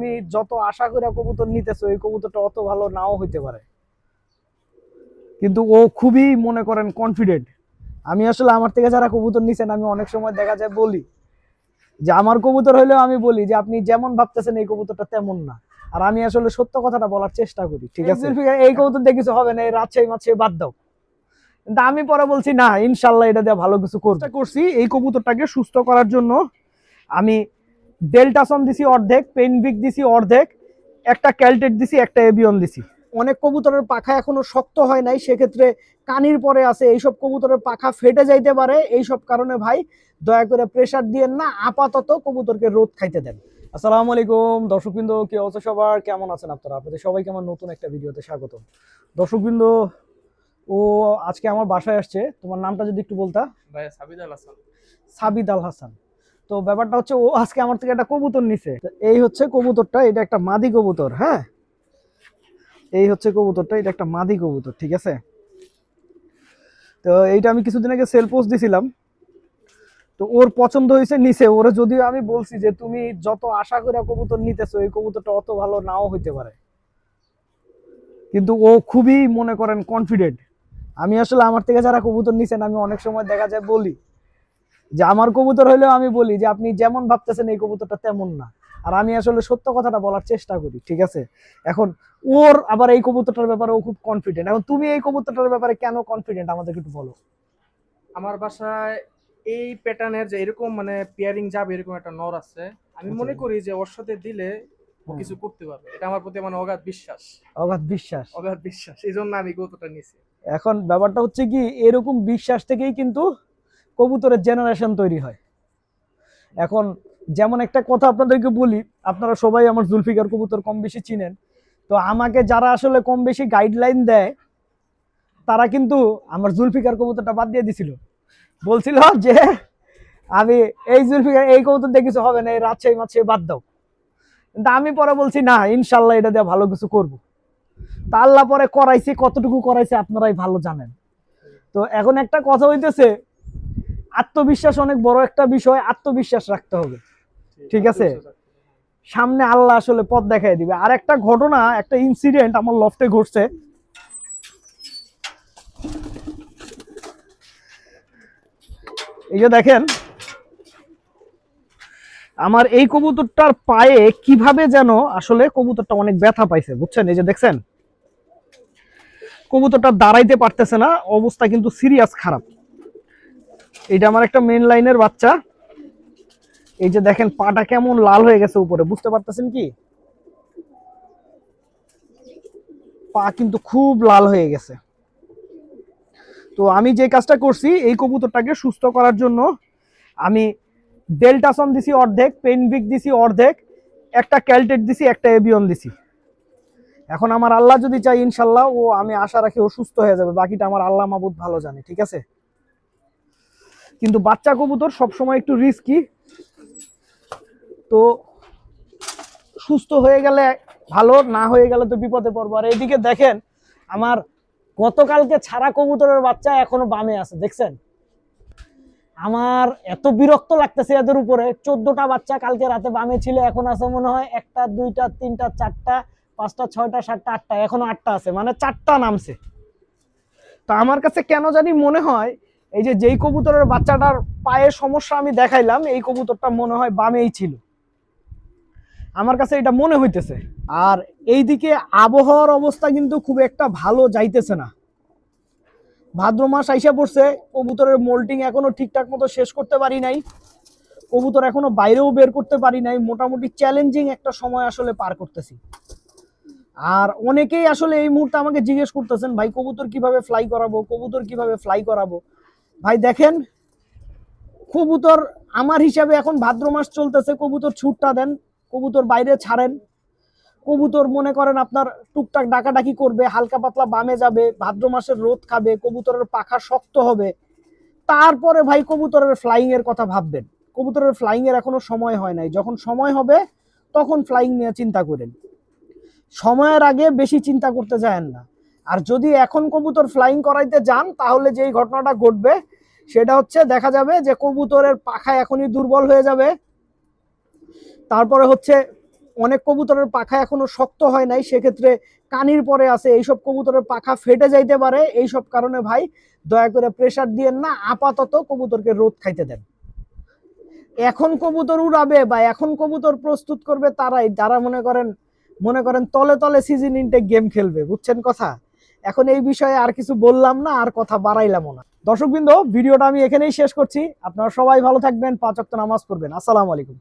তুমি যত আশা করে কবুতর নিতেছো এই কবুতরটা অত ভালো নাও হইতে পারে, কিন্তু ও খুবই মনে করেন কনফিডেন্ট। আমি আসলে আমার থেকে যারা কবুতর নিছেন আমি অনেক সময় দেখা যায় বলি যে আমার কবুতর হইলেও আমি বলি যে আপনি যেমন ভাবতেছেন এই কবুতরটা তেমন না। আর আমি আসলে সত্য কথাটা বলার চেষ্টা করি, ঠিক আছে? এই কবুতর দিয়ে কিছু হবে না, এই রাজশাহী মাছাই বাদ দাও। কিন্তু আমি পরে বলছি না, ইনশাল্লাহ এটা দিয়ে ভালো কিছু করছি। এই কবুতরটাকে সুস্থ করার জন্য আমি ডেল্টাসন দিছি অর্ধেক, পেনভিক দিছি অর্ধেক, একটা ক্যালটেট দিছি, একটা এবিয়ন দিছি। অনেক কবুতরের পাখা এখনো শক্ত হয় নাই, সেক্ষেত্রে কানির পরে আছে, এইসব কবুতরের পাখা ফেটে যাইতে পারে। এইসব কারণে ভাই দয়া করে প্রেসার দিয়েন না, আপাতত কবুতরকে রোদ খাইতে দেন। আসসালামু আলাইকুম দর্শকবৃন্দ, কি অবস্থা সবার, কেমন আছেন আপনারা? আপনাদের সবাইকে আমার নতুন একটা ভিডিওতে স্বাগত। দর্শকবৃন্দ, ও আজকে আমার বাসায় আসছে, তোমার নামটা যদি একটু বলতা। ভাই সাবিদ আল হাসান। সাবিদ আল হাসান। তো ব্যাপারটা হচ্ছে ও আজকে আমার থেকে একটা কবুতর নিছে। এই হচ্ছে কবুতরটা, এটা একটা মাদি কবুতর। হ্যাঁ, এই হচ্ছে কবুতরটা, এটা একটা মাদি কবুতর, ঠিক আছে? তো এইটা আমি কিছুদিন আগে সেল পোস্ট দিছিলাম, তো ওর পছন্দ হয়েছে, নিছে। ওরে যদিও আমি বলছি যে তুমি যত আশা করে কবুতর নিতেছো এই কবুতরটা অত ভালো নাও হইতে পারে, কিন্তু ও খুবই মনে করেন কনফিডেন্ট। আমি আসলে আমার থেকে যারা কবুতর নিছেন আমি অনেক সময় দেখা যায় বলি যে আমার কবুতর হইলেও আমি বলি যে আপনি যেমন ভাবতেছেন এই কবুতরটা তেমন না। আর আমি আসলে সত্য কথাটা বলার চেষ্টা করি, ঠিক আছে? এখন ওর আবার এই কবুতরটার ব্যাপারে ও খুব কনফিডেন্ট। এখন তুমি এই কবুতরটার ব্যাপারে কেন কনফিডেন্ট আমাদেরকে একটু বলো। আমার বাসায় এই প্যাটার্নের যে এরকম মানে পেয়ারিং যাবে এরকম একটা নর আছে। আমি মনে করি যে ওর সাথে দিলে ও কিছু করতে পারবে। এটা আমার প্রতি মানে অগাধ বিশ্বাস। অগাধ বিশ্বাস। অগাধ বিশ্বাস, এই জন্য আমি কৌতুকটা নিয়েছি। এখন ব্যাপারটা হচ্ছে কি, এরকম বিশ্বাস থেকেই কিন্তু কবুতরের জেনারেশন তৈরি হয়। এখন যেমন একটা কথা আপনাদেরকে বলি, আপনারা সবাই আমার জুলফিকার কবুতর কম বেশি চিনেন। তো আমাকে যারা আসলে কম বেশি গাইডলাইন দেয় তারা কিন্তু আমার জুলফিকার কবুতরটা বাদ দিয়ে দিছিল, বলছিল যে আমি এই জুলফিকার এই কবুতর দিয়ে কিছু হবে না, এই রাজশাহী মাছাই বাদ দাও। কিন্তু আমি পরে বলছি না, ইনশাল্লাহ এটা দিয়ে ভালো কিছু করবো। তা আল্লাহ পরে করাইছি, কতটুকু করাইছে আপনারাই ভালো জানেন। তো এখন একটা কথা হইতেছে, আত্মবিশ্বাস অনেক বড় একটা বিষয়, আত্মবিশ্বাস রাখতে হবে, ঠিক আছে? সামনে আল্লাহ আসলে পথ দেখাই দিবে। আর একটা ঘটনা, একটা ইনসিডেন্ট আমার লফটে ঘটছে। এই যে দেখেন আমার এই কবুতরটার পায়ে কিভাবে যেন আসলে কবুতরটা অনেক ব্যথা পাইছে, বুঝছেন? এই যে দেখছেন কবুতরটা দাঁড়াইতে পারতেছে না, অবস্থা কিন্তু সিরিয়াস খারাপ। এটা আমার একটা মেন লাইনের বাচ্চা। এই যে দেখেন পাটা কেমন লাল হয়ে গেছে উপরে, বুঝতে পারতেছেন কি? পা কিন্তু খুব লাল হয়ে গেছে। তো আমি যে কাজটা করছি এই কবুতরটাকে সুস্থ করার জন্য আমি ডেল্টাসন দিছি অর্ধেক, পেনভিক দিছি অর্ধেক, একটা ক্যালটেট দিছি, একটা এবিয়ন দিছি। এখন আমার আল্লাহ যদি চাই ইনশাল্লাহ ও, আমি আশা রাখি ও সুস্থ হয়ে যাবে, বাকিটা আমার আল্লাহ মাবুদ ভালো জানে, ঠিক আছে? কিন্তু বাচ্চা কবুতর সবসময় একটু রিস্কি, তো সুস্থ হয়ে গেলে ভালো, না হয়ে গেলে তো বিপদে পড়বো। আর এইদিকে দেখেন আমার গতকালকে ছাড়া কবুতরের বাচ্চা এখনো বামে আছে, দেখছেন? আমার এত বিরক্ত লাগতেছে এদের উপরে। 14টা বাচ্চা কালকে রাতে বামে ছিল, এখন আছে মনে হয় 1টা 2টা 3টা 4টা 5টা 6টা 7টা 8টা, এখনো 8টা আছে, মানে 4টা নামছে। তো আমার কাছে কেন জানি মনে হয় এই যে যেই কবুতরের বাচ্চাটার পায়ে সমস্যা আমি দেখাইলাম, এই কবুতরটা মনে হয় বামেই ছিল, আমার কাছে এটা মনে হইতেছে। আর এইদিকে আবহাওয়ার অবস্থা কিন্তু খুব একটা ভালো যাইতেছে না। ভাদ্র মাস আইসা পড়ছে, কবুতরের মোল্টিং এখনো ঠিকঠাক মতো শেষ করতে পারি নাই, কবুতর এখনো বাইরেও বের করতে পারি নাই। মোটামুটি চ্যালেঞ্জিং একটা সময় আসলে পার করতেছি। আর অনেকেই আসলে এই মুহূর্তে আমাকে জিজ্ঞেস করতেছেন, ভাই কবুতর কিভাবে ফ্লাই করাবো, কবুতর কিভাবে ফ্লাই করাবো। ভাই দেখেন, কবুতর আমার হিসাবে এখন ভাদ্র মাস চলতেছে, কবুতর ছুটটা দেন, কবুতর বাইরে ছাড়েন, কবুতর মনে করেন আপনার টুকটাক ডাকাডাকি করবে, হালকা পাতলা বামে যাবে, ভাদ্র মাসের রোদ খাবে, কবুতরের পাখা শক্ত হবে, তারপরে ভাই কবুতরের ফ্লাইং এর কথা ভাববেন। কবুতরের ফ্লাইং এর এখনো সময় হয় নাই, যখন সময় হবে তখন ফ্লাইং নিয়ে চিন্তা করেন, সময়ের আগে বেশি চিন্তা করতে যায়েন না। আর যদি এখন কবুতর ফ্লাইং করাইতে যান তাহলে যেই ঘটনাটা ঘটবে সেটা হচ্ছে, দেখা যাবে যে কবুতরের পাখা এখনই দুর্বল হয়ে যাবে, তারপরে হচ্ছে অনেক কবুতরের পাখা এখনো শক্ত হয় নাই, সেক্ষেত্রে কানির পরে আছে, এইসব কবুতরের পাখা ফেটে যাইতে পারে। এইসব কারণে ভাই দয়া করে প্রেসার দিয়েন না, আপাতত কবুতরকে রোদ খাইতে দেন। এখন কবুতর উড়াবে বা এখন কবুতর প্রস্তুত করবে তারাই, যারা মনে করেন তলে তলে সিজন ইনটেক গেম খেলবে, বুঝছেন কথা। এখন এই বিষয়ে আর কিছু বললাম না, আর কথা বাড়াইলামও না। দর্শকবৃন্দ, ভিডিওটা আমি এখানেই শেষ করছি। আপনারা সবাই ভালো থাকবেন, 5 ওয়াক্ত নামাজ পড়বেন। আসসালামু আলাইকুম।